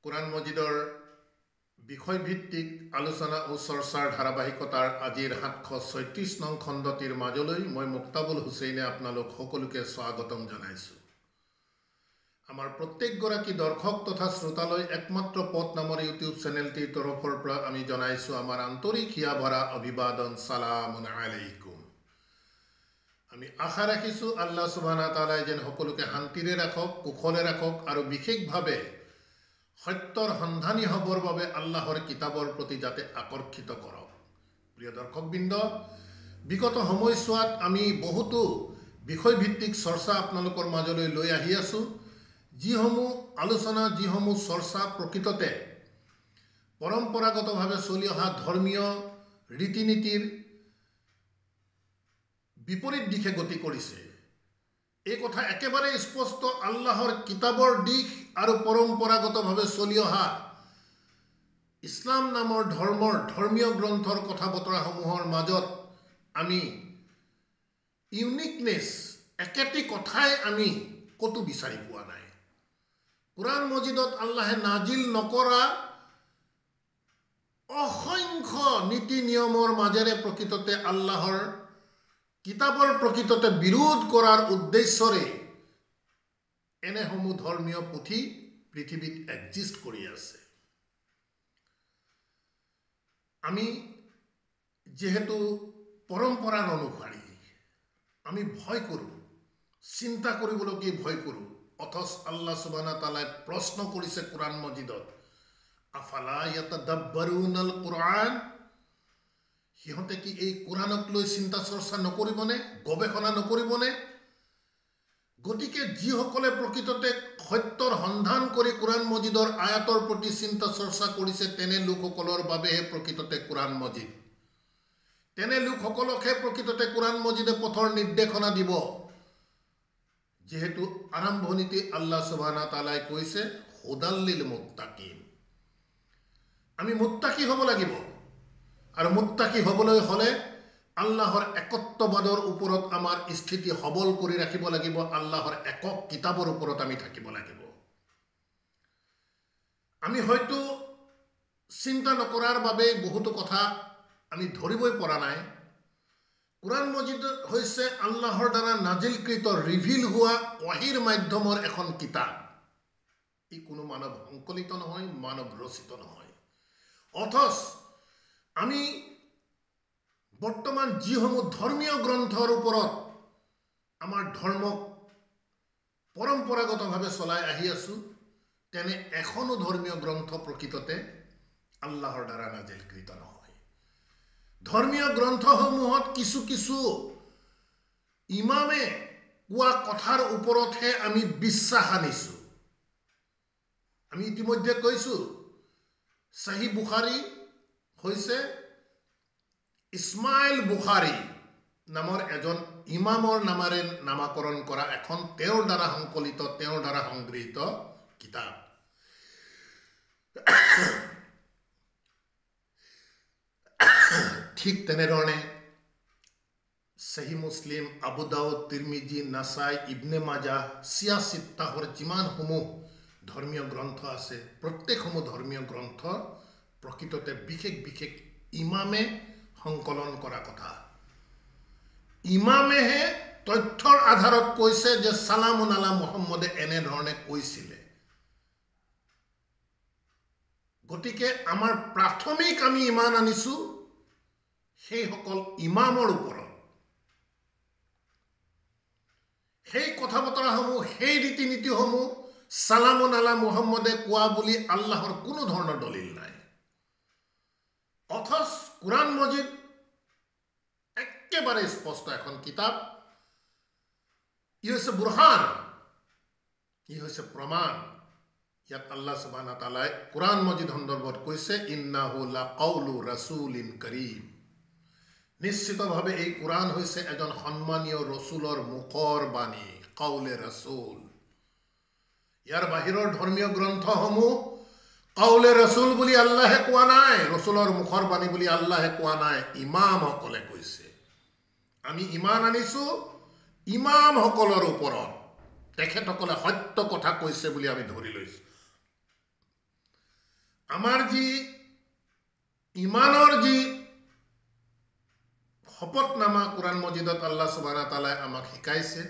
কোৰআন মজিদৰ বিষয়ভিত্তিক আলোচনা ও চৰ্চাৰ ধাৰাবাহিকতাৰ আজিৰ 736 নং খণ্ডটিৰ মাজলৈ মই মুক্তাবুল হুছেইনে আপোনালোক সকলোকে স্বাগতম জনাইছোঁ। আমাৰ প্ৰত্যেকগৰাকী দৰ্শক তথা শ্ৰোতালৈ একমাত্ৰ পথ নামৰ ইউটিউব চেনেলটিৰ তৰফৰ পৰা আমি জনাইছোঁ আমাৰ আন্তৰিক হিয়া ভৰা অভিবাদন সালামুন আলাইকুম। আমি আশা ৰাখিছোঁ আল্লাহ সুবহানাহু তাআলাই যেন সকলোকে শান্তিৰে ৰাখক, কুশলে ৰাখক আৰু বিশেষভাৱে সত্যৰ সন্ধানী হবৰ বাবে আল্লাহৰ কিতাবৰ প্ৰতি যাতে আকৰ্ষিত কৰক। প্ৰিয় দৰ্শকবৃন্দ, বিগত সময়ছোৱাত আমি বহুতো বিষয়ভিত্তিক চৰ্চা আপোনালোকৰ মাজলৈ লৈ আহি আছোঁ, যিসমূহ আলোচনা, যিসমূহ চৰ্চা প্ৰকৃততে পৰম্পৰাগতভাৱে চলি অহা ধৰ্মীয় ৰীতি নীতিৰ বিপৰীত দিশে গতি কৰিছে। এই কথা একেবাৰে স্পষ্ট আল্লাহৰ কিতাবৰ দিশ আৰু পৰম্পৰাগতভাৱে চলি অহা ইছলাম নামৰ ধৰ্মীয় গ্ৰন্থৰ কথা বতৰাসমূহৰ মাজত আমি ইউনিকনেছ, একেটি কথাই আমি কতো বিচাৰি পোৱা নাই। কোৰআন মজিদত আল্লাহে নাজিল নকৰা অসংখ্য নীতি নিয়মৰ মাজেৰে প্ৰকৃততে আল্লাহৰ কিতাবৰ প্ৰকৃততে বিৰোধ কৰাৰ উদ্দেশ্যৰে এনেসমূহ ধৰ্মীয় পুথি পৃথিৱীত এক্সিষ্ট কৰি আছে। আমি যেহেতু পৰম্পৰাৰ অনুসাৰী, আমি ভয় কৰোঁ, চিন্তা কৰিবলৈকে ভয় কৰোঁ। অথচ আল্লাহ সুবহানাহু তাআলাই প্ৰশ্ন কৰিছে কোৰআন মজিদত, আফালা ইয়াতাদাব্বাৰুনাল কুৰআন, সিহঁতে কি এই কোৰআনক লৈ চিন্তা চৰ্চা নকৰিবনে, গৱেষণা নকৰিবনে? গতিকে যিসকলে প্ৰকৃততে সত্যৰ সন্ধান কৰি কোৰআন মজিদৰ আয়াতৰ প্ৰতি চিন্তা চৰ্চা কৰিছে, তেনে লোকসকলৰ বাবেহে প্ৰকৃততে কোৰআন মজিদ। তেনে লোকসকলকহে প্ৰকৃততে কোৰআন মজিদে পথৰ নিৰ্দেশনা দিব। যিহেতু আৰম্ভণিতে আল্লাহ সুবহানাহু তাআলাই কৈছে হুদাল্লিল মুত্তাকিন, আমি মুত্তাকি হ'ব লাগিব। আৰু মুত্তাকি হ'বলৈ হ'লে আল্লাহৰ একত্ববাদৰ ওপৰত আমাৰ স্থিতি সবল কৰি ৰাখিব লাগিব, আল্লাহৰ একক কিতাবৰ ওপৰত আমি থাকিব লাগিব। আমি হয়তো চিন্তা নকৰাৰ বাবে বহুতো কথা আমি ধৰিবই পৰা নাই। কোৰআন মজিদ হৈছে আল্লাহৰ দ্বাৰা নাজিলকৃত, ৰিভিল হোৱা ৱাহীৰ মাধ্যমৰ এখন কিতাপ। ই কোনো মানৱ সংকলিত নহয়, মানৱ ৰচিত নহয়। অথচ আমি বৰ্তমান যিসমূহ ধৰ্মীয় গ্ৰন্থৰ ওপৰত আমাৰ ধৰ্মক পৰম্পৰাগতভাৱে চলাই আহি আছোঁ, তেনে এখনো ধৰ্মীয় গ্ৰন্থ প্ৰকৃততে আল্লাহৰ দ্বাৰা নাজিলকৃত নহয়। ধৰ্মীয় গ্ৰন্থসমূহত কিছু কিছু ইমামে কোৱা কথাৰ ওপৰতহে আমি বিশ্বাস আনিছোঁ। আমি ইতিমধ্যে কৈছোঁ, সহিহ বুখাৰী হৈছে ইছমাইল বুখাৰী নামৰ এজন ইমামৰ নামেৰে নামাকৰণ কৰা এখন তেওঁৰ দ্বাৰা সংকলিত, তেওঁৰ দ্বাৰা সংগৃহীত কিতাপ। ঠিক তেনেধৰণে সহিহ মুছলিম, আবু দাউদ, তিৰমিজি, নাসাই, ইবনে মাজাহ, চিয়াচিত্তাহৰ যিমানসমূহ ধৰ্মীয় গ্ৰন্থ আছে, প্ৰত্যেকসমূহ ধৰ্মীয় গ্ৰন্থ প্ৰকৃততে বিশেষ বিশেষ ইমামে সংকলন কৰা কথা। ইমামেহে তথ্যৰ আধাৰত কৈছে যে সালামুন আলা মুহাম্মদে এনেধৰণে কৈছিলে। গতিকে আমাৰ প্ৰাথমিক আমি ইমান আনিছোঁ সেইসকল ইমামৰ ওপৰত। সেই কথা বতৰাসমূহ, সেই ৰীতি নীতিসমূহ সালামুন আলা মুহাম্মদে কোৱা বুলি আল্লাহৰ কোনো ধৰণৰ দলিল নাই। অথচ কোৰআন মজিদ একেবাৰে স্পষ্ট এখন কিতাপ। ই হৈছে বুৰহান, ই হৈছে প্ৰমাণ। ইয়াত আল্লাহ সুবহানাহু তাআলাই কোৰআন মজিদ সন্দৰ্ভত কৈছে ইন্নাহু লাকাউলু ৰাসূলিন কাৰীম, নিশ্চিতভাৱে এই কোৰআন হৈছে এজন সন্মানীয় ৰসুলৰ মুখৰ বাণী, কাউলে ৰাসূল। ইয়াৰ বাহিৰৰ ধৰ্মীয় গ্ৰন্থসমূহ কাউলে ৰাসূল বুলি আল্লাহে কোৱা নাই, ৰসুলৰ মুখৰ বাণী বুলি আল্লাহে কোৱা নাই, ইমামসকলে কৈছে। আমি ইমান আনিছোঁ ইমামসকলৰ ওপৰত, তেখেতসকলে সত্য কথা কৈছে বুলি আমি ধৰি লৈছোঁ। আমাৰ যি ইমানৰ যি শপতনামা কোরআন মজিদত আল্লাহ সুবহানাহু ওয়া তাআলা আমাক শিকাইছে,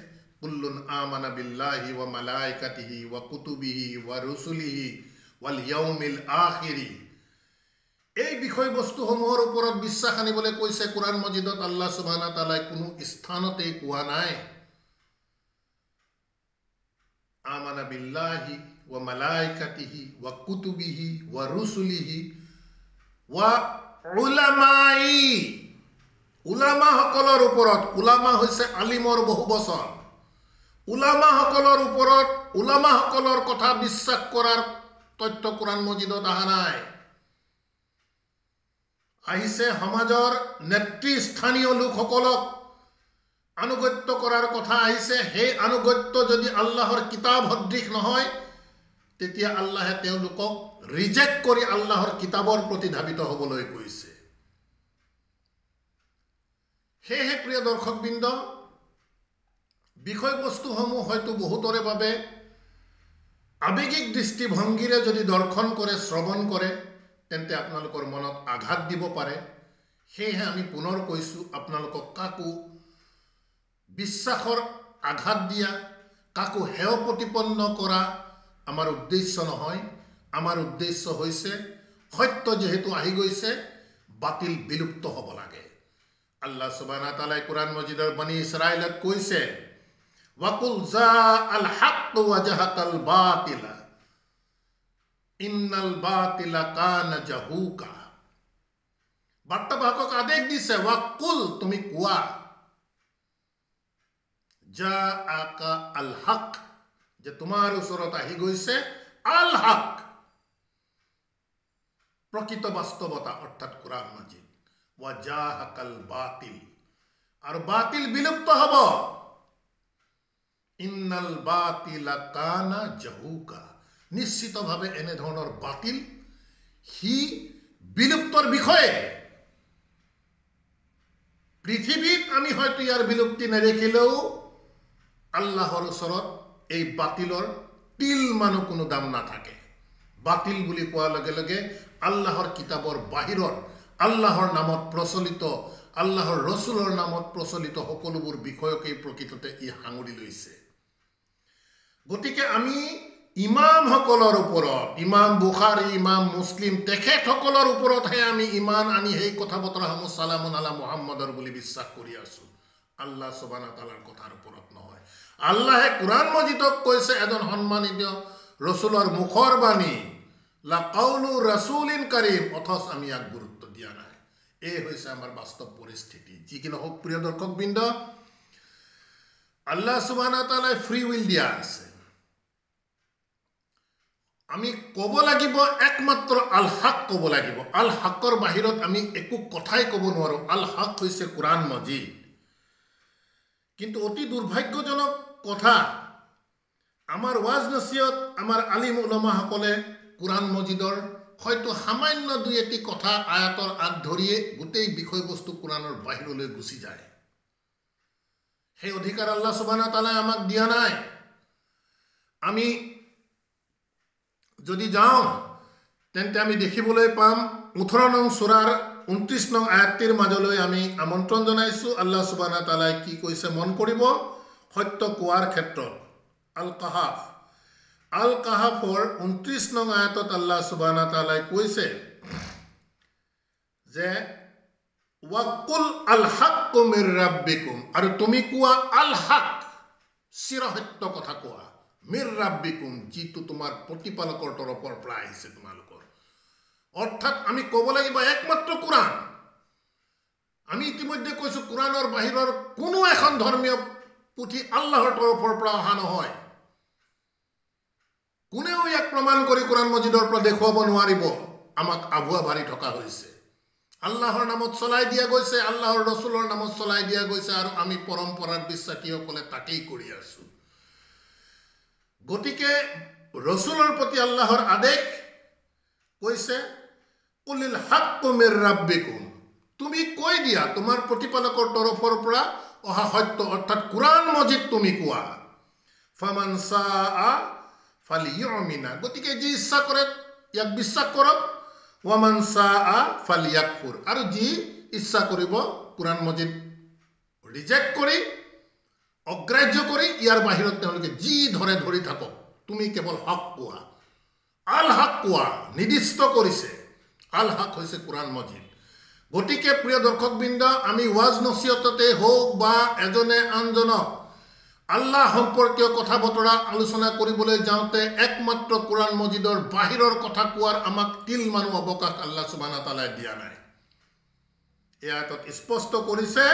কুল্লুন আমানা বিল্লাহি ওয়া মালাইকাতিহি ওয়া কুতুবিহি ওয়া রুসুলিহি ওয়াল ইয়াউমিল আখিরি, এই বিষয়বস্তুসমূহৰ ওপৰত বিশ্বাস আনিবলৈ কৈছে কোৰআন মজিদত আল্লাহ সুবহানাহু ওয়া তাআলাই কোনো স্থানতেই কোৱা নাই আমানা বিল্লাহি ওয়া মালাইকাতিহি ওয়া কুতুবিহি ওয়া ৰুসুলিহি ওয়া উলামাই, উলামা সকলৰ ওপৰত, উলামা হৈছে আলিমৰ বহু বচন, উলামা সকলৰ ওপৰত উলামা সকলৰ কথা বিশ্বাস কৰাৰ তথ্য কোৰআন মজিদত অহা নাই। আহিছে সমাজৰ নেতৃস্থানীয় লোকসকলক আনুগত্য কৰাৰ কথা আহিছে। সেই আনুগত্য যদি আল্লাহৰ কিতাপ সদৃশ নহয়, তেতিয়া আল্লাহে তেওঁলোকক ৰিজেক্ট কৰি আল্লাহৰ কিতাপৰ প্ৰতি ধাবিত হ'বলৈ কৈছে। সেয়েহে প্ৰিয় দৰ্শকবৃন্দ, বিষয়বস্তুসমূহ হয়তো বহুতৰে বাবে আৱেগিক দৃষ্টিভংগীৰে যদি দৰ্শন কৰে, শ্ৰৱণ কৰে, তেন্তে আপোনালোকৰ মনত আঘাত দিব পাৰে। সেয়েহে আমি পুনৰ কৈছোঁ, আপোনালোকক কাকো বিশ্বাসৰ আঘাত দিয়া, কাকো হেয় প্ৰতিপন্ন কৰা আমাৰ উদ্দেশ্য নহয়। আমাৰ উদ্দেশ্য হৈছে সত্য যেহেতু আহি গৈছে, বাতিল বিলুপ্ত হ'ব লাগে। আল্লাহ সুবহানাহু ওয়া তাআলাই কোরআন মজিদৰ বনি ইছৰাইলত কৈছে, ওয়াকুল জাআল হাক্ক ওয়া জাহাকাল বাতিলা ইন্নাল বাতিলা কানা জাহুকা। বাৰ্তাবাহকক আদেশ দিছে, ওয়াকুল তুমি কোৱা, জাআকা আল হক, যে তোমাৰ ওচৰত আহি গৈছে আল হক, প্ৰকৃত বাস্তৱতা অৰ্থাৎ কোৰআন মজিদ, ওয়া জাহাকাল বাতিল, আৰু বাতিল বিলুপ্ত হ'ব। ইন্নাল বাতিলা কানা জাহুকা, নিশ্চিতভাৱে এনেধৰণৰ বাতিল সি বিলুপ্তৰ বিষয়ে। পৃথিৱীত আমি হয়তো ইয়াৰ বিলুপ্তি নেদেখিলেও আল্লাহৰ ওচৰত এই বাতিলৰ তিল মানো কোনো দাম নাথাকে। বাতিল বুলি কোৱাৰ লগে লগে আল্লাহৰ কিতাপৰ বাহিৰৰ, আল্লাহৰ নামত প্ৰচলিত, আল্লাহৰ ৰসুলৰ নামত প্ৰচলিত সকলোবোৰ বিষয়কেই প্ৰকৃততে ই সাঙুৰি লৈছে। গতিকে আমি ইমামসকলৰ ওপৰত, ইমাম বুখাৰী, ইমাম মুছলিম, তেখেতসকলৰ ওপৰতহে আমি ইমান আনি সেই কথা বতৰাসমূহ সালামুন আলা মুহাম্মদৰ বুলি বিশ্বাস কৰি আছো, আল্লাহ সুবহানাহু ওয়া তাআলাৰ কথাৰ ওপৰত নহয়। আল্লাহে কোৰআন মজিদক কৈছে এজন সন্মানিত ৰসুলৰ মুখৰ বাণী, লা কাউলু ৰাসূলিন কাৰীম, অথচ আমি ইয়াক গুৰুত্ব দিয়া নাই। এই হৈছে আমাৰ বাস্তৱ পৰিস্থিতি। যি কি নহওক প্ৰিয় দৰ্শকবৃন্দ, আল্লাহ সুবহানাহু ওয়া তাআলাই ফ্ৰী উইল দিয়া আছে। আমি ক'ব লাগিব একমাত্ৰ আল হক ক'ব লাগিব। আল হকৰ বাহিৰত আমি একো কথাই ক'ব নোৱাৰো। আল হক হৈছে কোৰআন মজিদ। কিন্তু অতি দুৰ্ভাগ্যজনক কথা, আমাৰ ওয়াজ নসিহত, আমাৰ আলিম উলামাসকলে কোৰআন মজিদৰ হয়তো সামান্য দুই এটি কথা আয়াতৰ আগ ধৰিয়ে গোটেই বিষয়বস্তু কোৰআনৰ বাহিৰলৈ গুচি যায়। সেই অধিকাৰ আল্লাহ সুবহানাহু ওয়া তাআলাই আমাক দিয়া নাই। আমি যদি যাওঁ তেন্তে আমি দেখিবলৈ পাম 18 নং সূৰাৰ 29 নং আয়াতটিৰ মাজলৈ আমি আমন্ত্ৰণ জনাইছোঁ। আল্লাহ সুবহানাহু ওয়া তাআলাই কি কৈছে মন কৰিব সত্য কোৱাৰ ক্ষেত্ৰত। আল কাহাফ, আল কাহাফৰ 29 নং আয়াতত আল্লাহ সুবহানাহু ওয়া তাআলাই কৈছে যে ওয়াকুল আল হক মিৰ ৰাব্বিকুম, আৰু তুমি কোৱা আল হক, চিৰসত্য কথা কোৱা, মিৰ ৰাব্বিকুম, যিটো তোমাৰ প্ৰতিপালকৰ তৰফৰ পৰা আহিছে তোমালোকৰ। অৰ্থাৎ আমি ক'ব লাগিব একমাত্ৰ কোৰআন। আমি ইতিমধ্যে কৈছো কোৰআনৰ বাহিৰৰ কোনো এখন ধৰ্মীয় পুথি আল্লাহৰ তৰফৰ পৰা অহা নহয়। কোনেও ইয়াক প্ৰমাণ কৰি কোৰআন মজিদৰ পৰা দেখুৱাব নোৱাৰিব। আমাক আভুৱা ভাৰি থকা হৈছে। আল্লাহৰ নামত চলাই দিয়া গৈছে, আল্লাহৰ ৰসুলৰ নামত চলাই দিয়া গৈছে, আৰু আমি পৰম্পৰাৰ বিশ্বাসীসকলে তাকেই কৰি আছো। গতিকে ৰসুলৰ প্ৰতি আল্লাহৰ আদেশ কৈছে, কুলিল হাক্কু মিৰ ৰাব্বিকুম, তুমি কৈ দিয়া তোমাৰ প্ৰতিপালকৰ তৰফৰ পৰা অহা সত্য, অৰ্থাৎ কোৰআন মজিদ তুমি কোৱা। ফামান সাআ ফালিয়ুমিনা, গতিকে যি ইচ্ছা কৰে ইয়াক বিশ্বাস কৰক, ওয়ামান সাআ ফালিয়াকফুৰ। আৰু যি ইচ্ছা কৰিব কোৰাণ মজিদ ৰিজেক্ট কৰি অগ্ৰাহ্য কৰি ইয়াৰ বাহিৰত তেওঁলোকে যি ধৰে ধৰি থাকক, তুমি কেৱল হক কোৱা, আল হক কোৱা। নিৰ্দিষ্ট কৰিছে আল হক হৈছে কোৰাণ মজিদ। গতিকে প্ৰিয় দৰ্শকবৃন্দ, আমি ওয়াজ নচিহততে হওক বা এজনে আনজনক আল্লাহ সম্পৰ্কীয় কথা বতৰা আলোচনা কৰিবলৈ যাওঁতে একমাত্ৰ কোৰাণ মজিদৰ বাহিৰৰ কথা কোৱাৰ আমাক তিল মানুহ অৱকাশ আল্লাহ সুবহানাহু তাআলাই দিয়া নাই। এই আয়াতত স্পষ্ট কৰিছে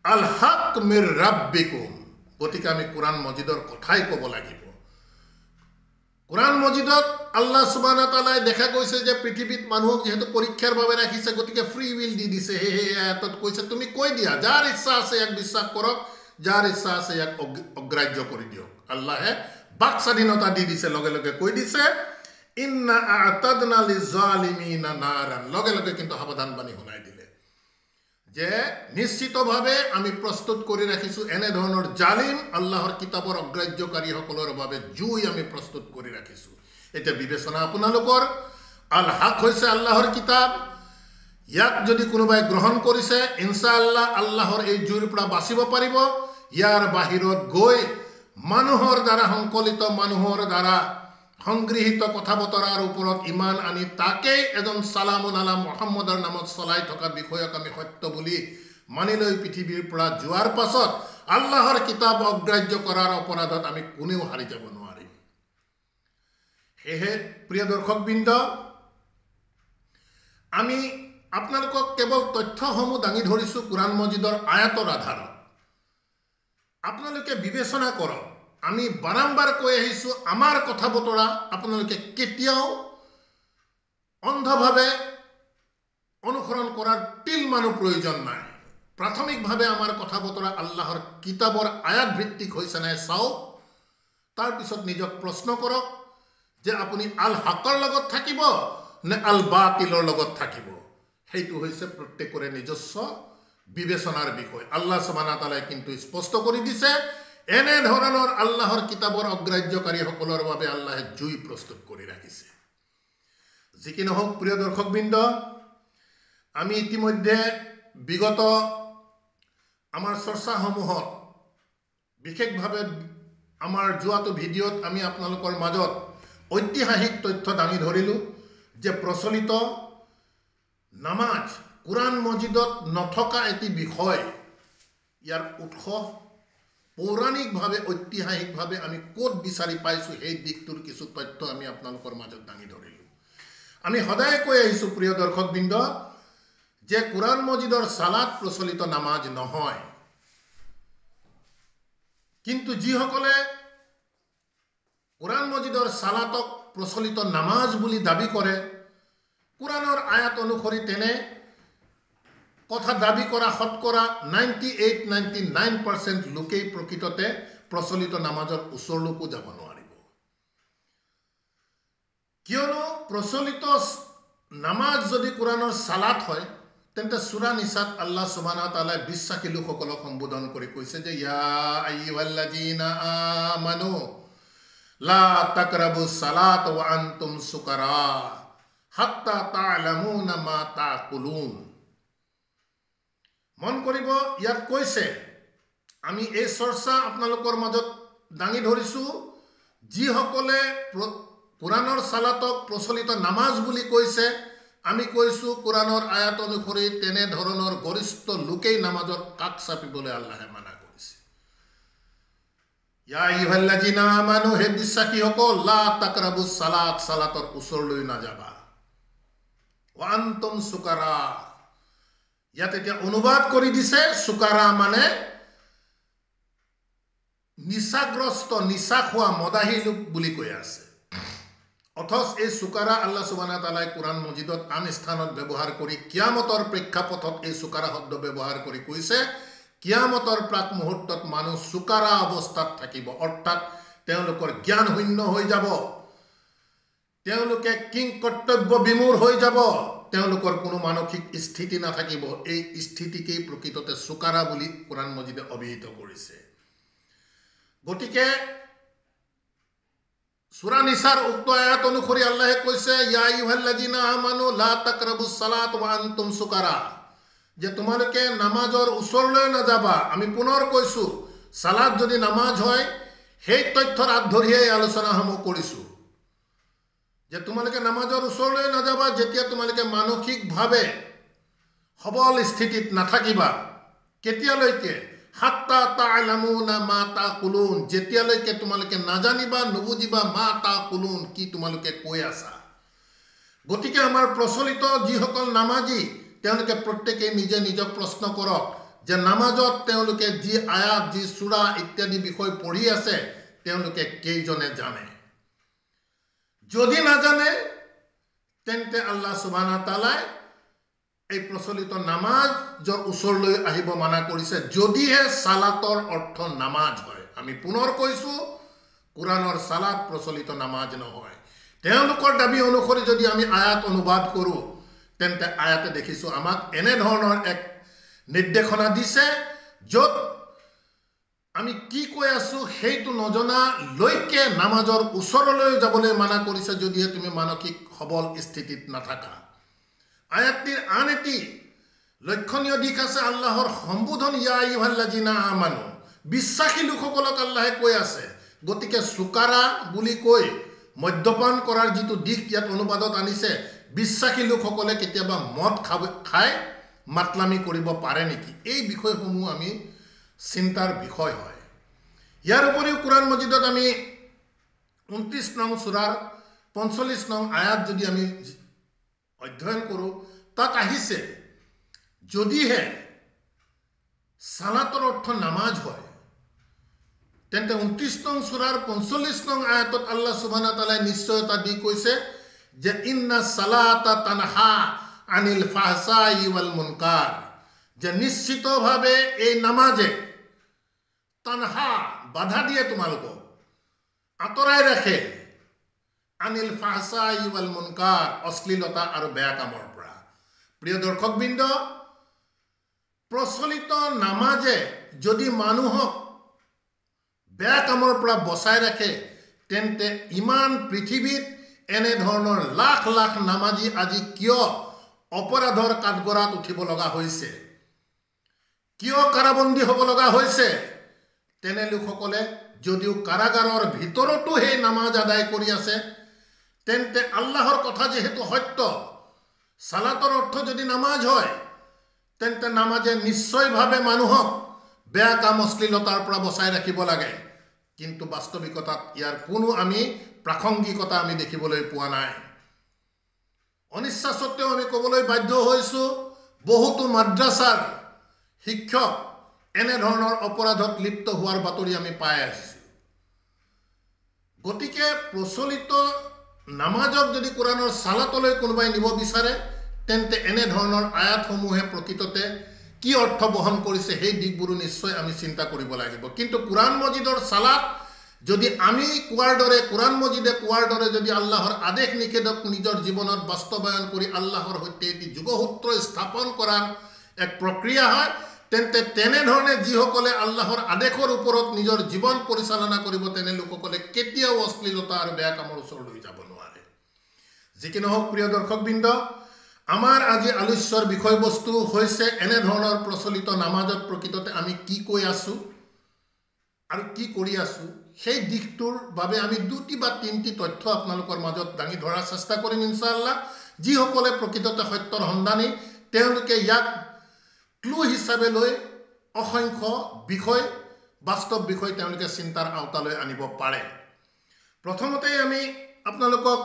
আল হক মিৰ ৰাব্বিকুম। গতিকে আমি কোৰাণ মজিদৰ কথাই ক'ব লাগিব। কোৰাণ মজিদত আল্লাহ সুবহানাহু তাআলাই দেখা গৈছে যে পৃথিৱীত মানুহক যেহেতু পৰীক্ষাৰ বাবে ৰাখিছে, গতিকে ফ্ৰী উইল দি দিছে। সেই আয়াতত কৈছে তুমি কৈ দিয়া, যাৰ ইচ্ছা আছে ইয়াক বিশ্বাস কৰক, যাৰ ইচ্ছা আছে ইয়াক অগ্ৰাহ্য কৰি দিয়ক। আল্লাহে বাক স্বাধীনতা দি দিছে। লগে লগে কৈ দিছে ইন্না আ'তাদনা লিজালিমিনা নাৰান। লগে লগে কিন্তু সাৱধান বাণী শুনাই দিলে যে নিশ্চিতভাৱে আমি প্ৰস্তুত কৰি ৰাখিছোঁ এনে ধৰণৰ জালিম আল্লাহৰ কিতাপৰ অগ্ৰাহ্যকাৰীসকলৰ বাবে জুই আমি প্ৰস্তুত কৰি ৰাখিছোঁ। এতিয়া বিবেচনা আপোনালোকৰ। আল হক হৈছে আল্লাহৰ কিতাপ। ইয়াক যদি কোনোবাই গ্ৰহণ কৰিছে, ইনশাআল্লাহ আল্লাহৰ এই জুইৰ পৰা বাচিব পাৰিব। ইয়াৰ বাহিৰত গৈ মানুহৰ দ্বাৰা সংকলিত, মানুহৰ দ্বাৰা সংগৃহীত কথা বতৰাৰ ওপৰত ইমান আনি তাকেই এজন সালামুন আলা মুহাম্মদৰ নামত চলাই থকা বিষয়ক আমি সত্য বুলি মানি লৈ পৃথিৱীৰ পৰা যোৱাৰ পাছত আল্লাহৰ কিতাপ অগ্ৰাহ্য কৰাৰ অপৰাধত আমি কোনেও হাৰি যাব নোৱাৰিম। সেয়েহে প্ৰিয় দৰ্শকবৃন্দ, আমি আপোনালোকক কেৱল তথ্যসমূহ দাঙি ধৰিছোঁ কোৰাণ মজিদৰ আয়াতৰ আধাৰত। আপোনালোকে বিবেচনা কৰক। আমি বাৰম্বাৰ কৈ আহিছোঁ আমাৰ কথা বতৰা আপোনালোকে কেতিয়াও অন্ধভাৱে অনুসৰণ কৰাৰ তিল মানুহ প্ৰয়োজন নাই। প্ৰাথমিকভাৱে আমাৰ কথা বতৰা আল্লাহৰ কিতাপৰ আয়াত ভিত্তিক হৈছে নাই চাওক। তাৰপিছত নিজক প্ৰশ্ন কৰক যে আপুনি আল হকৰ লগত থাকিব নে আল বাতিলৰ লগত থাকিব। সেইটো হৈছে প্ৰত্যেকৰে নিজস্ব বিবেচনাৰ বিষয়। আল্লাহ সুবহানাহু তাআলাই কিন্তু স্পষ্ট কৰি দিছে এনে ধৰণৰ আল্লাহৰ কিতাপৰ অগ্ৰাহ্যকাৰীসকলৰ বাবে আল্লাহে জুই প্ৰস্তুত কৰি ৰাখিছে। যি কি নহওক প্ৰিয় দৰ্শকবৃন্দ, আমি ইতিমধ্যে বিগত আমাৰ চৰ্চাসমূহত বিশেষভাৱে আমাৰ যোৱাটো ভিডিঅ'ত আমি আপোনালোকৰ মাজত ঐতিহাসিক তথ্য দাঙি ধৰিলোঁ যে প্ৰচলিত নামাজ কোৰাণ মজিদত নথকা এটি বিষয়। ইয়াৰ উৎস পৌৰাণিকভাৱে ঐতিহাসিকভাৱে আমি ক'ত বিচাৰি পাইছোঁ সেই দিশটোৰ কিছু তথ্য আমি আপোনালোকৰ মাজত দাঙি ধৰিলোঁ। আমি সদায় কৈ আহিছোঁ প্ৰিয় দৰ্শকবৃন্দ যে কোৰাণ মজিদৰ সালাত প্ৰচলিত নামাজ নহয়। কিন্তু যিসকলে কোৰাণ মজিদৰ সালাতক প্ৰচলিত নামাজ বুলি দাবী কৰে, কোৰাণৰ আয়াত অনুসৰি তেনে কথা দাবী কৰা শতকৰা 98-99% লোকেই প্ৰকৃততে প্ৰচলিত নামাজৰ ওচৰলৈকো যাব নোৱাৰিব। কিয়নো প্ৰচলিত নামাজ যদি কোৰাণৰ সালাত হয়, তেন্তে সূৰা নিসাত আল্লাহ সুবহানাহু তাআলাই বিশ্বাসী লোকসকলক সম্বোধন কৰি কৈছে যে ইয়া আইয়ুহাল্লাযীনা আমানু লা তাকরাবুস সালাত ওয়া আনতুম সুকারা হাত্তা তা'লামুনা মা তাকুলুন। মন কৰিব, ইয়াত কৈছে আমি এই চৰ্চা আপোনালোকৰ মাজত দাঙি ধৰিছোঁ যিসকলে কোৰাণৰ সালাতক প্ৰচলিত নামাজ বুলি কৈছে। আমি কৈছোঁ কোৰাণৰ আয়াত অনুসৰি তেনে ধৰণৰ গৰিষ্ঠ লোকেই নামাজৰ কাষ চাপিবলৈ আল্লাহে মানা কৰিছে। ইয়া আইয়ুহাল্লাযীনা আমানু, হে বিশ্বাসীসকল, লা তাকৰাবুস সালাত, সালাতৰ ওচৰলৈ নাযাবা। ওয়া আনতুম সুকাৰা, ইয়াত এতিয়া অনুবাদ কৰি দিছে সুকাৰা মানে নিচাগ্ৰস্ত, নিচা খোৱা মদাহী লোক বুলি কৈ আছে। অথচ এই সুকাৰা আল্লাহ সুবহানাহু তাআলাই কোৰাণ মজিদত আন স্থানত ব্যৱহাৰ কৰি কিয়ামতৰ প্ৰেক্ষাপটত এই সুকাৰা শব্দ ব্যৱহাৰ কৰি কৈছে কিয়ামতৰ প্ৰাক মুহূৰ্তত মানুহ সুকাৰা অৱস্থাত থাকিব, অৰ্থাৎ তেওঁলোকৰ জ্ঞান শূন্য হৈ যাব, তেওঁলোকে কিং কৰ্তব্য বিমূঢ় হৈ যাব, তেওঁলোকৰ কোনো মানসিক স্থিতি নাথাকিব। এই স্থিতিকেই প্ৰকৃততে সুকাৰা বুলি কোৰাণ মজিদে অভিহিত কৰিছে। গতিকে সূৰা নিসাৰ উক্ত আয়াত অনুসৰি আল্লাহে কৈছে ইয়া আইয়ুহাল্লাযিনা আমানু লা তাকৰাবুস সালাত ওয়া আনতুম সুকাৰা, যে তোমালোকে নামাজৰ ওচৰলৈ নাযাবা। আমি পুনৰ কৈছো, সালাত যদি নামাজ হয় সেই তথ্যৰ আঁত ধৰিয়ে এই আলোচনাসমূহ কৰিছো, যে তোমালোকে নামাজৰ ওচৰলৈ নাযাবা যেতিয়া তোমালোকে মানসিকভাৱে সবল স্থিতিত নাথাকিবা। কেতিয়ালৈকে? হাত্তা তা'লামুনা মা তাকুলুন, যেতিয়ালৈকে তোমালোকে নাজানিবা, নুবুজিবা মা তাকুলুন, কি তোমালোকে কৈ আছা। গতিকে আমাৰ প্ৰচলিত যিসকল নামাজী তেওঁলোকে প্ৰত্যেকেই নিজে নিজক প্ৰশ্ন কৰক যে নামাজত তেওঁলোকে যি আয়াত, যি সূৰা ইত্যাদি বিষয় পঢ়ি আছে তেওঁলোকে কেইজনে জানে। যদি নাজানে তেন্তে আল্লাহ সুবহানাহু ওয়া তাআলাই এই প্ৰচলিত নামাজৰ ওচৰলৈ আহিব মানা কৰিছে, যদিহে সালাতৰ অৰ্থ নামাজ হয়। আমি পুনৰ কৈছো, কোৰাণৰ সালাত প্ৰচলিত নামাজ নহয়। তেওঁলোকৰ দাবী অনুসৰি যদি আমি আয়াত অনুবাদ কৰো তেন্তে আয়াতে দেখিছো আমাক এনে ধৰণৰ এক নিৰ্দেশনা দিছে য'ত আমি কি কৈ আছো সেইটো নজনা লৈকে নামাজৰ ওচৰলৈ যাবলৈ মানা কৰিছে, যদিহে তুমি মানসিক সবল স্থিতিত নাথাকা। আয়াতটিৰ আন এটি লক্ষণীয় দিশ আছে আল্লাহৰ সম্বোধন ইয়া আইয়ুহাল্লাযিনা আমানু, বিশ্বাসী লোকসকলক আল্লাহে কৈ আছে। গতিকে সুকাৰা বুলি কৈ মদ্যপান কৰাৰ যিটো দিশ ইয়াত অনুবাদত আনিছে, বিশ্বাসী লোকসকলে কেতিয়াবা মদ খাই মাতলামি কৰিব পাৰে নেকি? এই বিষয়সমূহ আমি চিন্তাৰ বিষয় হয়। ইয়াৰ উপৰিও কোৰআন মজিদত আমি 29 নং সূৰাৰ 45 নং আয়াত যদি আমি অধ্যয়ন কৰো, তাত আহিছে যদিহে সালাতৰ অৰ্থ নামাজ হয় তেন্তে 29 নং সূৰাৰ 45 নং আয়াতত আল্লাহ সুবহানাহু ওয়া তাআলাই নিশ্চয়তা দি কৈছে যে ইন্না সালাতা তানহা আনিল ফাহশাই ওয়াল মুনকার, যে নিশ্চিতভাৱে এই নামাজে তানহা বাধা দিয়ে, তোমালোকক আঁতৰাই ৰাখে, আনিল ফাহশাই ওয়াল মুনকাৰ, অশ্লীলতা আৰু বেয়া কামৰ পৰা। প্ৰিয় দৰ্শকবৃন্দ, প্ৰচলিত নামাজে যদি মানুহক বেয়া কামৰ পৰা বচাই ৰাখে তেন্তে ইমান পৃথিৱীত এনে ধৰণৰ লাখ লাখ নামাজী আজি কিয় অপৰাধৰ কাঠগড়াত উঠিব লগা হৈছে, কিয় কাৰাবন্দী হ'ব লগা হৈছে? তেনে লোকসকলে যদিও কাৰাগাৰৰ ভিতৰতো সেই নামাজ আদায় কৰি আছে, তেন্তে আল্লাহৰ কথা যেহেতু সত্য, সালাতৰ অৰ্থ যদি নামাজ হয় তেন্তে নামাজে নিশ্চয়ভাৱে মানুহক বেয়া কাম, অশ্লীলতাৰ পৰা বচাই ৰাখিব লাগে। কিন্তু বাস্তৱিকতাত ইয়াৰ কোনো আমি প্ৰাসংগিকতা আমি দেখিবলৈ পোৱা নাই। অনিচ্ছা সত্ত্বেও আমি ক'বলৈ বাধ্য হৈছো, বহুতো মাদ্ৰাছাৰ শিক্ষক এনে ধৰণৰ অপৰাধত লিপ্ত হোৱাৰ বাতৰি আমি পাই আছো। গতিকে প্ৰচলিত নামাজক যদি কোৰাণৰ সালাতলৈ কোনোবাই নিব বিচাৰে তেন্তে এনে ধৰণৰ আয়াতসমূহে প্ৰকৃততে কি অৰ্থ বহন কৰিছে সেই দিশবোৰো নিশ্চয় আমি চিন্তা কৰিব লাগিব। কিন্তু কোৰাণ মজিদৰ সালাত যদি আমি কোৱাৰ দৰে, কোৰাণ মজিদে কোৱাৰ দৰে যদি আল্লাহৰ আদেশ নিষেধক নিজৰ জীৱনত বাস্তৱায়ন কৰি আল্লাহৰ সৈতে এটি যোগসূত্ৰ স্থাপন কৰাৰ এক প্ৰক্ৰিয়া হয়, তেন্তে তেনেধৰণে যিসকলে আল্লাহৰ আদেশৰ ওপৰত নিজৰ জীৱন পৰিচালনা কৰিব তেনে লোকসকলে কেতিয়াও অশ্লীলতা আৰু বেয়া কামৰ ওচৰলৈ যাব নোৱাৰে। যি কি নহওক প্ৰিয় দৰ্শকবৃন্দ, আমাৰ আজি আলোচ্যৰ বিষয়বস্তু হৈছে এনে ধৰণৰ প্ৰচলিত নামাজত প্ৰকৃততে আমি কি কৈ আছো আৰু কি কৰি আছো সেই দিশটোৰ বাবে আমি দুটি বা তিনিটি তথ্য আপোনালোকৰ মাজত দাঙি ধৰাৰ চেষ্টা কৰিম ইনশাআল্লাহ। যিসকলে প্ৰকৃততে সত্যৰ সন্ধানী তেওঁলোকে ইয়াক ক্লু হিচাপে লৈ অসংখ্য বিষয়, বাস্তৱ বিষয় তেওঁলোকে চিন্তাৰ আওতালৈ আনিব পাৰে। প্ৰথমতে আমি আপোনালোকক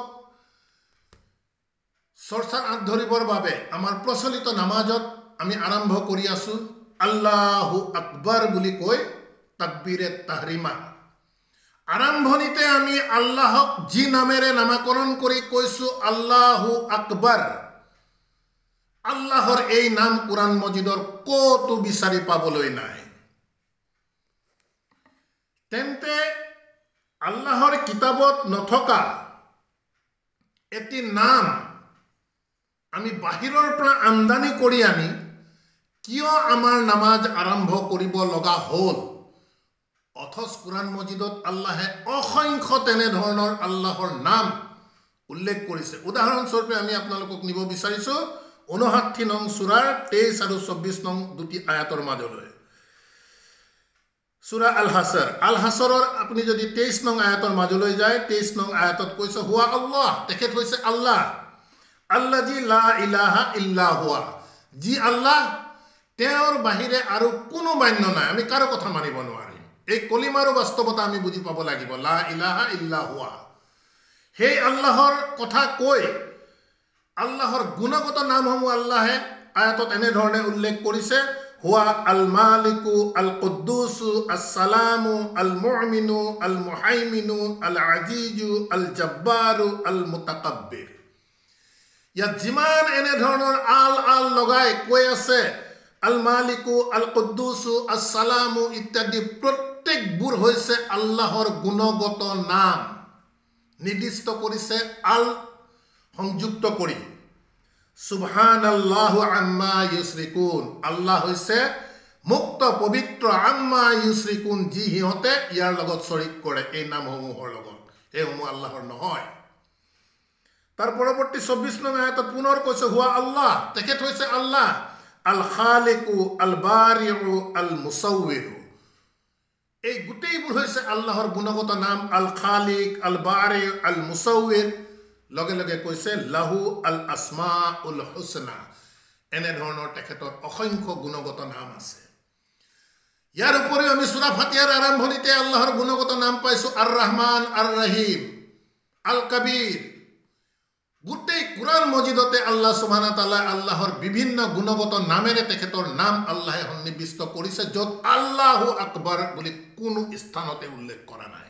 চৰ্চাৰ আঁত ধৰিবৰ বাবে আমাৰ প্ৰচলিত নামাজত আমি আৰম্ভ কৰি আছো আল্লাহু আকবৰ বুলি কৈ তাকবীৰে তাহৰিমা। আৰম্ভণিতে আমি আল্লাহক যি নামেৰে নামাকৰণ কৰি কৈছো আল্লাহু আকবৰ, আল্লাহৰ এই নাম কোৰাণ মজিদৰ ক'তো বিচাৰি পাবলৈ নাই। তেন্তে আল্লাহৰ কিতাবত নথকা এটি নাম আমি বাহিৰৰ পৰা আমদানি কৰি আনি কিয় আমাৰ নামাজ আৰম্ভ কৰিব লগা হ'ল অথচ কোৰআন মজিদত আল্লাহে অসংখ্য তেনেধৰণৰ আল্লাহৰ নাম উল্লেখ কৰিছে। উদাহৰণস্বৰূপে আমি আপোনালোকক নিব বিচাৰিছোঁ 59 নং সূৰাৰ 23 আৰু 24 নং দুটি আয়াতৰ মাজলৈ। সূৰা আল হাসৰৰ আপুনি যদি 23 নং আয়াতৰ মাজলৈ যায় 23 নং আয়াতত কৈছে হুয়া আল্লাহ, তেখেত হৈছে আল্লাহ, আল্লাজি লা ইলাহা ইল্লা হুয়া, যি আল্লাহ তেওঁৰ বাহিৰে আৰু কোনো মান্য নাই, আমি কাৰো কথা মানিব নোৱাৰিম। এই কলিমাৰো বাস্তৱতা আমি বুজি পাব লাগিব, লা ইলাহা ইল্লা হুয়া। সেই আল্লাহৰ কথা কৈ আল্লাহৰ গুণগত নামসমূহ আল্লাহে আয়াতত এনেধৰণে উল্লেখ কৰিছে হুয়া আল মালিকু আল কুদ্দুসু আসসালামু আল মুমিনু আল মুহাইমিনু আল আজিজু আল জব্বাৰু আল মুতাকাব্বিৰ। ইয়াত যিমান এনেধৰণৰ আল লগাই কৈ আছে আল মালিকু আল কুদ্দুসু আসসালামু ইত্যাদি প্ৰত্যেকবোৰ হৈছে আল্লাহৰ গুণগত নাম, নিৰ্দিষ্ট কৰিছে আল সংযুক্ত কৰি। সুবহানাল্লাহু আম্মা ইউশৰিকুন, আল্লাহ হৈছে মুক্ত পবিত্ৰ, আম্মা ইউশৰিকুন, যি সিহঁতে ইয়াৰ লগত শৰীক কৰে এই নামসমূহৰ লগত, এইসমূহ আল্লাহৰ নহয়। তাৰ পৰৱৰ্তী 24 নং আয়াতত পুনৰ কৈছে হুয়া আল্লাহ, তেখেত হৈছে আল্লাহ আল খালিকু আল বাৰিউ আল মুসাউৱিৰু। এই গোটেইবোৰ হৈছে আল্লাহৰ গুণগত নাম, আল খালিক আল বাৰি আল মুসাউৱিৰ। লগে লগে কৈছে লাহু আল আসমাউল হুসনা, এনেধৰণৰ তেখেতৰ অসংখ্য গুণগত নাম আছে। ইয়াৰ উপৰিও আমি সূৰা ফাতিহাৰ আৰম্ভণিতে আল্লাহৰ গুণগত নাম পাইছো আৰ ৰহমান আৰ ৰহিম আল কবিৰ। গোটেই কোৰআন মজিদতে আল্লাহ সুবহানাহু তাআলা আল্লাহৰ বিভিন্ন গুণগত নামেৰে তেখেতৰ নাম আল্লাহে সন্নিবিষ্ট কৰিছে, য'ত আল্লাহু আকবাৰ বুলি কোনো স্থানতে উল্লেখ কৰা নাই।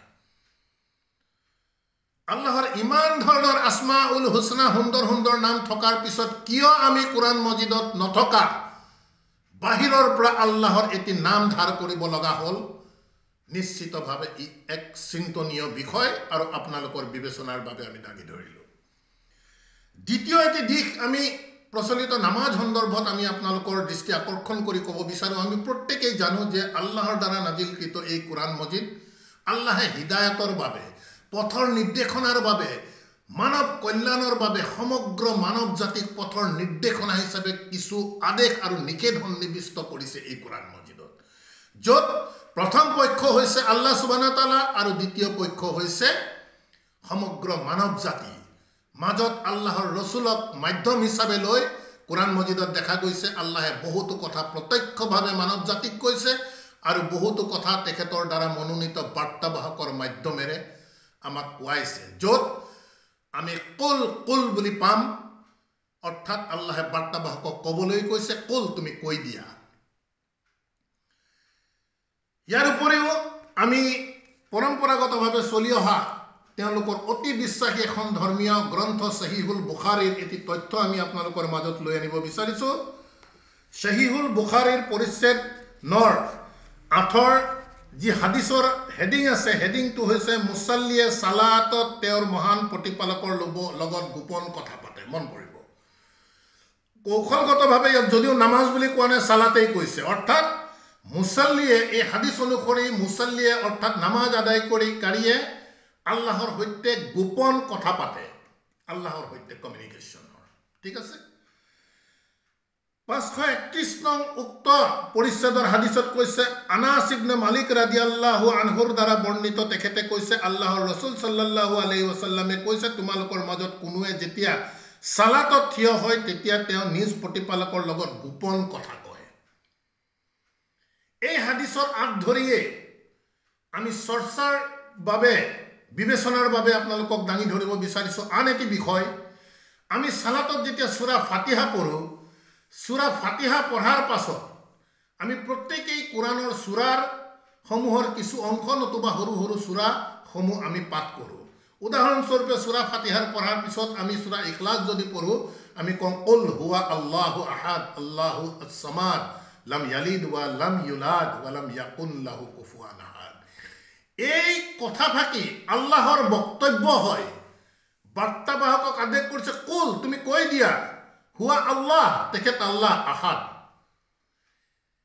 আল্লাহৰ ইমান ধৰণৰ আসমাউল হুসনা সুন্দৰ সুন্দৰ নাম থকাৰ পিছত কিয় আমি কোৰআন মজিদত নথকা বাহিৰৰ পৰা আল্লাহৰ এটি নাম ধাৰ কৰিব লগা হ'ল? নিশ্চিতভাৱে ই এক চিন্তনীয় বিষয় আৰু আপোনালোকৰ বিবেচনাৰ বাবে আমি দাঙি ধৰিলোঁ। দ্বিতীয় এটি দিশ আমি প্ৰচলিত নামাজ সন্দৰ্ভত আমি আপোনালোকৰ দৃষ্টি আকৰ্ষণ কৰি ক'ব বিচাৰোঁ। আমি প্ৰত্যেকেই জানো যে আল্লাহৰ দ্বাৰা নাজিলকৃত এই কোৰআন মজিদ আল্লাহে হিদায়তৰ বাবে, পথৰ নিৰ্দেশনাৰ বাবে, মানৱ কল্যাণৰ বাবে সমগ্ৰ মানৱ জাতিক পথৰ নিৰ্দেশনা হিচাপে কিছু আদেশ আৰু নিষেধ সন্নিবিষ্ট কৰিছে এই কোৰআন মজিদত, য'ত প্ৰথম পক্ষ হৈছে আল্লাহ সুবহানাহু তাআলা আৰু দ্বিতীয় পক্ষ হৈছে সমগ্ৰ মানৱ জাতি। মাজত আল্লাহৰ ৰসুলক মাধ্যম হিচাপে লৈ কোৰআন মজিদত দেখা গৈছে আল্লাহে বহুতো কথা প্ৰত্যক্ষভাৱে মানৱ জাতিক কৈছে আৰু বহুতো কথা তেখেতৰ দ্বাৰা মনোনীত বাৰ্তাবাহকৰ মাধ্যমেৰে আমাক কোৱাইছে, য'ত আমি কুল বুলি পাম, অৰ্থাৎ আল্লাহে বাৰ্তাবাহকক ক'বলৈ কৈছে কুল, তুমি কৈ দিয়া। ইয়াৰ উপৰিও আমি পৰম্পৰাগতভাৱে চলি অহা তেওঁলোকৰ অতি বিশ্বাসী এখন ধৰ্মীয় গ্ৰন্থ সহিহুল বুখাৰীৰ এটি তথ্য আমি আপোনালোকৰ মাজত লৈ আনিব বিচাৰিছোঁ। সহিহুল বুখাৰীৰ পৰিচ্ছেদ 9 যি হাদিছৰ হেডিং আছে, হেডিংটো হৈছে মুছল্লিয়ে সালাতত তেওঁৰ মহান প্ৰতিপালকৰ লগত গোপন কথা পাতে। মন কৰিব, কৌশলগতভাৱে ইয়াত যদিও নামাজ বুলি কোৱা নাই, সালাতেই কৈছে, অৰ্থাৎ মুছল্লিয়ে, এই হাদিছ অনুসৰি মুছল্লিয়ে অৰ্থাৎ নামাজ আদায় কৰি কাৰিয়ে আল্লাহৰ সৈতে গোপন কথা পাতে, আল্লাহৰ সৈতে কমিউনিকেশ্যনৰ। ঠিক আছে, 531 নং উক্ত পৰিচ্ছেদৰ হাদিছত কৈছে আনাস ইবনে মালিক ৰাদিয়াল্লাহু আনহুৰ দ্বাৰা বৰ্ণিত, তেখেতে কৈছে আল্লাহৰ ৰসুল সাল্লাল্লাহু আলাইহি ওয়াসাল্লামে কৈছে তোমালোকৰ মাজত কোনোৱে যেতিয়া সালাতত থিয় হয় তেতিয়া তেওঁ নিজ প্ৰতিপালকৰ লগত গোপন কথা কয়। এই হাদিছৰ আগ ধৰিয়ে আমি চৰ্চাৰ বাবে, বিবেচনাৰ বাবে আপোনালোকক দাঙি ধৰিব বিচাৰিছোঁ আন এটি বিষয়। আমি সালাতত যেতিয়া সূৰা ফাতিহা পঢ়োঁ, সূৰা ফাতিহা পঢ়াৰ পাছত আমি প্ৰত্যেকেই কোৰআনৰ সূৰাৰ সমূহৰ কিছু অংশ নতুবা সৰু সৰু সূৰাসমূহ আমি পাঠ কৰোঁ। উদাহৰণস্বৰূপে সূৰা ফাতিহাৰ পঢ়াৰ পিছত আমি সূৰা ইখলাছ যদি পঢ়োঁ, আমি কওঁ কুল হুয়া আল্লাহু আহাদ আল্লাহু আছ-সামাদ লাম ইয়ালিদ ওয়া লাম ইউলাদ ওয়া লাম ইয়াকুন লাহু কুফুৱান আহাদ। এই কথা ফাঁকি আল্লাহৰ বক্তব্য হয়, বাৰ্তাবাহকক আদেশ কৰিছে কুল, তুমি কৈ দিয়া হুয়া আল্লাহ, তেখেত আল্লাহ আহাদ।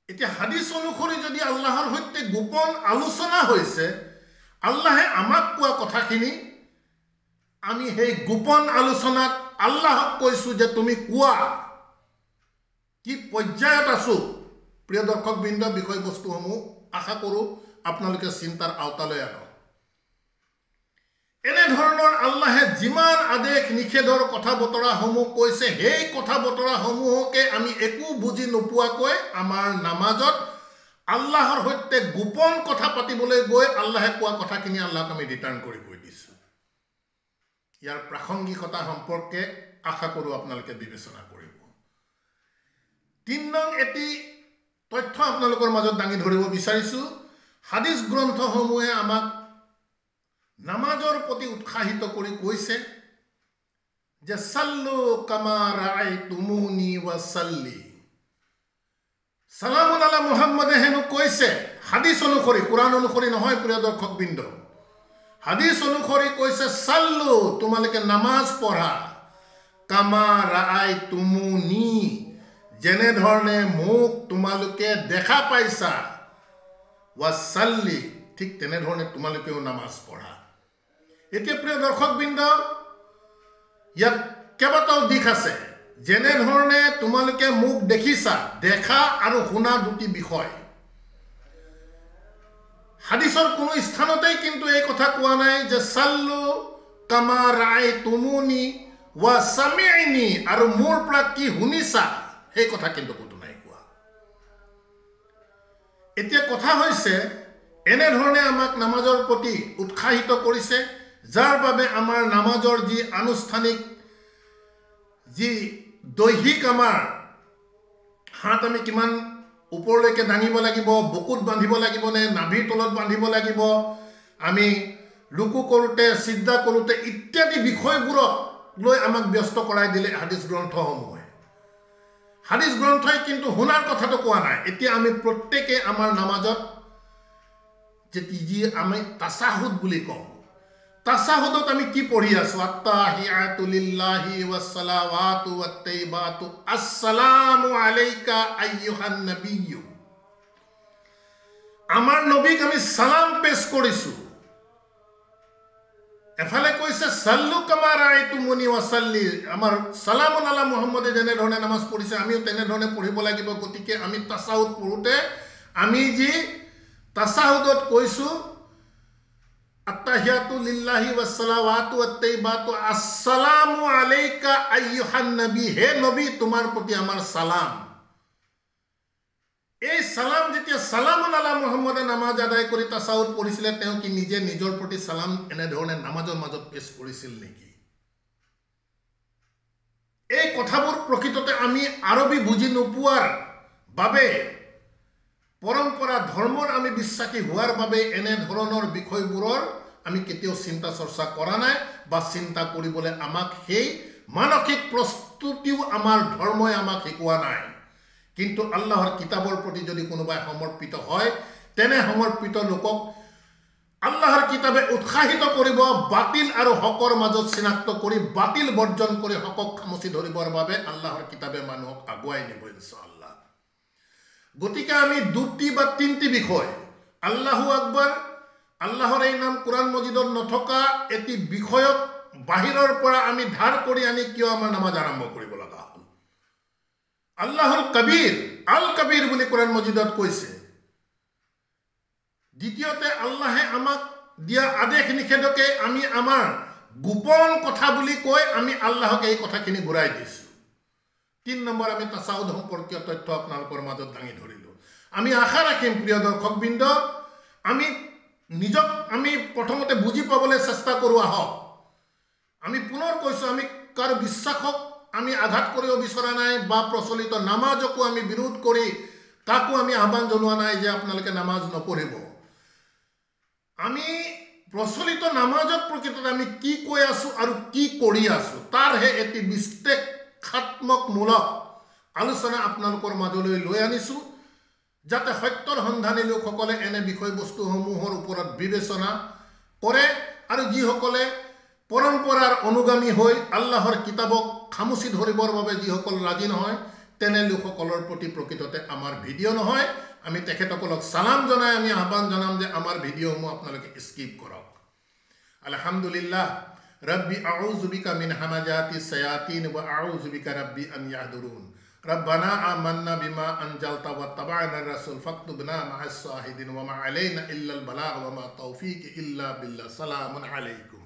এতিয়া হাদিস অনুসৰি যদি আল্লাহৰ সৈতে গোপন আলোচনা হৈছে, আল্লাহে আমাক কোৱা কথাখিনি আমি সেই গোপন আলোচনাত আল্লাহক কৈছো যে তুমি কোৱা কি পৰ্যায়ত আছো। প্ৰিয় দৰ্শকবৃন্দ, বিষয়বস্তুসমূহ আশা কৰো আপোনালোকে চিন্তাৰ আওতালৈ আনক। এনেধৰণৰ আল্লাহে যিমান আদেশ নিষেধৰ কথা বতৰাসমূহ কৈছে, সেই কথা বতৰাসমূহকে আমি একো বুজি নোপোৱাকৈ আমাৰ নামাজত আল্লাহৰ সৈতে গোপন কথা পাতিবলৈ গৈ আল্লাহে কোৱা কথাখিনি আল্লাহক আমি ৰিটাৰ্ণ কৰি কৈ দিছো। ইয়াৰ প্ৰাসংগিকতা সম্পৰ্কে আশা কৰো আপোনালোকে বিবেচনা কৰিব। ৩ নং এটি তথ্য আপোনালোকৰ মাজত দাঙি ধৰিব বিচাৰিছো। হাদিস গ্ৰন্থসমূহে আমাক নামাজৰ প্ৰতি উৎসাহিত কৰি কৈছে যে সাল্লু কামা ৰাআইতুমুনি ওয়াসাল্লি। সালামুন আলা মুহাম্মাদে হেনো কৈছে, হাদিস অনুসৰি, কোৰআন অনুসৰি নহয় প্ৰিয় দৰ্শকবৃন্দ, হাদিস অনুসৰি কৈছে সাল্লু, তোমালোকে নামাজ পঢ়া, কামা ৰাআইতুমুনি, যেনে ধৰণে মোক তোমালোকে দেখা পাইছা, ওয়াসাল্লি, ঠিক তেনেধৰণে তোমালোকেও নামাজ পঢ়া। এতিয়া প্ৰিয় দৰ্শকবৃন্দ, ইয়াত কেইবাটাও দিশ আছে। যেনে ধৰণে তোমালোকে মোক দেখিছা, দেখা আৰু শুনা দুটি বিষয়। হাদিসৰ কোনো স্থানতেই কিন্তু এই কথা কোৱা নাই যে সাল্লু কামা ৰাআইতুমুনি ওয়া সামি'নি, আৰু মোৰ পৰা কি শুনিছা সেই কথা কিন্তু ক'তো নাই কোৱা। এতিয়া কথা হৈছে, এনেধৰণে আমাক নামাজৰ প্ৰতি উৎসাহিত কৰিছে, যাৰ বাবে আমাৰ নামাজৰ যি আনুষ্ঠানিক, যি দৈহিক আমাৰ হাত আমি কিমান ওপৰলৈকে দাঙিব লাগিব, বুকুত বান্ধিব লাগিব নে নাভিৰ তলত বান্ধিব লাগিব, আমি লুকু কৰোঁতে সিজদা কৰোঁতে ইত্যাদি বিষয়বোৰক লৈ আমাক ব্যস্ত কৰাই দিলে হাদিস গ্ৰন্থসমূহে। হাদিস গ্ৰন্থই কিন্তু শুনাৰ কথাটো কোৱা নাই। এতিয়া আমি প্ৰত্যেকে আমাৰ নামাজত যি আমি তাসাহুদ বুলি কওঁ, তাসাহুদত আমি কি পঢ়ি আছো? আত্তাহিয়াতু লিল্লাহি ওয়াসসালাওয়াতু ওয়াত-তাইয়িবাতু আসসালামু আলাইকা আইয়ুহান নাবিয়্যু। আমাৰ নবীক আমি সালাম পেশ কৰিছো। এফালে কৈছে সাল্লু কামা ৰাআইতুমুনি ওয়াসাল্লি, আমাৰ সালামুন আলা মুহাম্মাদে যেনে ধৰণে নামাজ পঢ়িছে আমিও তেনেধৰণে পঢ়িব লাগিব। গতিকে আমি তাসাহুদ পঢ়োতে আমি যি তাসাহুদত কৈছো আত্তাহিয়াতু লিল্লাহি ওয়াসসালাওয়াতু ওয়াত-তাইয়িবাতু আসসালামু আলাইকা আইয়ুহান নবী, হে নবী তোমাৰ প্ৰতি আমাৰ সালাম। এই সালাম যেতিয়া সালামুন আলা মুহাম্মাদে নামাজ আদায় কৰি তাসাহুদ পঢ়িছিলে, তেওঁ কি নিজে নিজৰ প্ৰতি সালাম এনেধৰণে নামাজৰ মাজত পেশ কৰিছিল নেকি? এই কথাবোৰ প্ৰকৃততে আমি আৰবী বুজি নোপোৱাৰ বাবে, পৰম্পৰা ধৰ্মৰ আমি বিশ্বাসী হোৱাৰ বাবে এনেধৰণৰ বিষয়বোৰৰ আমি কেতিয়াও চিন্তা চৰ্চা কৰা নাই বা চিন্তা কৰিবলৈ আমাক সেই মানসিক প্ৰস্তুতিও আমাৰ ধৰ্মই আমাক শিকোৱা নাই। কিন্তু আল্লাহৰ কিতাবৰ প্ৰতি যদি কোনোবাই সমৰ্পিত হয়, তেনে সমৰ্পিত লোকক আল্লাহৰ কিতাবে উৎসাহিত কৰিব বাতিল আৰু হকৰ মাজত চিনাক্ত কৰি, বাতিল বৰ্জন কৰি হকক খামুচি ধৰিবৰ বাবে আল্লাহৰ কিতাবে মানুহক আগুৱাই নিব ইনশাআল্লাহ। গতিকে আমি 2টি বা 3টি বিষয়, আল্লাহু আকবাৰ, আল্লাহৰ এই নাম কোৰআন মজিদত নথকা এটি বিষয়ক বাহিৰৰ পৰা আমি ধাৰ কৰি আনি কিয় আমাৰ নামাজ আৰম্ভ কৰিব লগা হ'ল? আল্লাহুল কবীৰ, আল কবীৰ বুলি কোৰআন মজিদত কৈছে। দ্বিতীয়তে আল্লাহে আমাক দিয়া আদেশ নিষেধকে আমি আমাৰ গোপন কথা বুলি কৈ আমি আল্লাহক এই কথাখিনি ঘূৰাই দিছো। 3 নম্বৰ আমি তাসাহুদ সম্পৰ্কীয় তথ্য আপোনালোকৰ মাজত দাঙি ধৰিলো। আমি আশা ৰাখিম প্ৰিয় দৰ্শকবৃন্দ, আমি নিজক আমি প্ৰথমতে বুজি পাবলৈ চেষ্টা কৰোঁ। আহক, আমি পুনৰ কৈছো, আমি কাৰো বিশ্বাসক আমি আঘাত কৰিব বিচৰা নাই বা প্ৰচলিত নামাজকো আমি বিৰোধ কৰি তাকো আমি আহ্বান জনোৱা নাই যে আপোনালোকে নামাজ নপঢ়িব। আমি প্ৰচলিত নামাজত প্ৰকৃততে আমি কি কৈ আছো আৰু কি কৰি আছো তাৰহে এটি বিশ্লেষণাত্মকমূলক আলোচনা আপোনালোকৰ মাজলৈ লৈ আনিছো, যাতে সত্যৰ সন্ধানী লোকসকলে এনে বিষয়বস্তুসমূহৰ ওপৰত বিবেচনা কৰে আৰু যিসকলে পৰম্পৰাৰ অনুগামী হৈ আল্লাহৰ কিতাবক খামুচি ধৰিবৰ বাবে যিসকল ৰাজি নহয়, তেনে লোকসকলৰ প্ৰতি প্ৰকৃততে আমাৰ ভিডিঅ' নহয় আমি তেখেতসকলক সালাম জনাই আমি আহ্বান জনাম যে আমাৰ ভিডিঅ'সমূহ আপোনালোকে স্কিপ কৰক আলহামদুলিল্লাহ ربي أعوذ بك من همزات الشياطين وأعوذ بك ربي أن يحضرون ربنا آمنا بما أنزلت واتبعنا الرسول فاكتبنا مع الشاهدين وما علينا إلا البلاغ وما توفيق إلا بالله سلام عليكم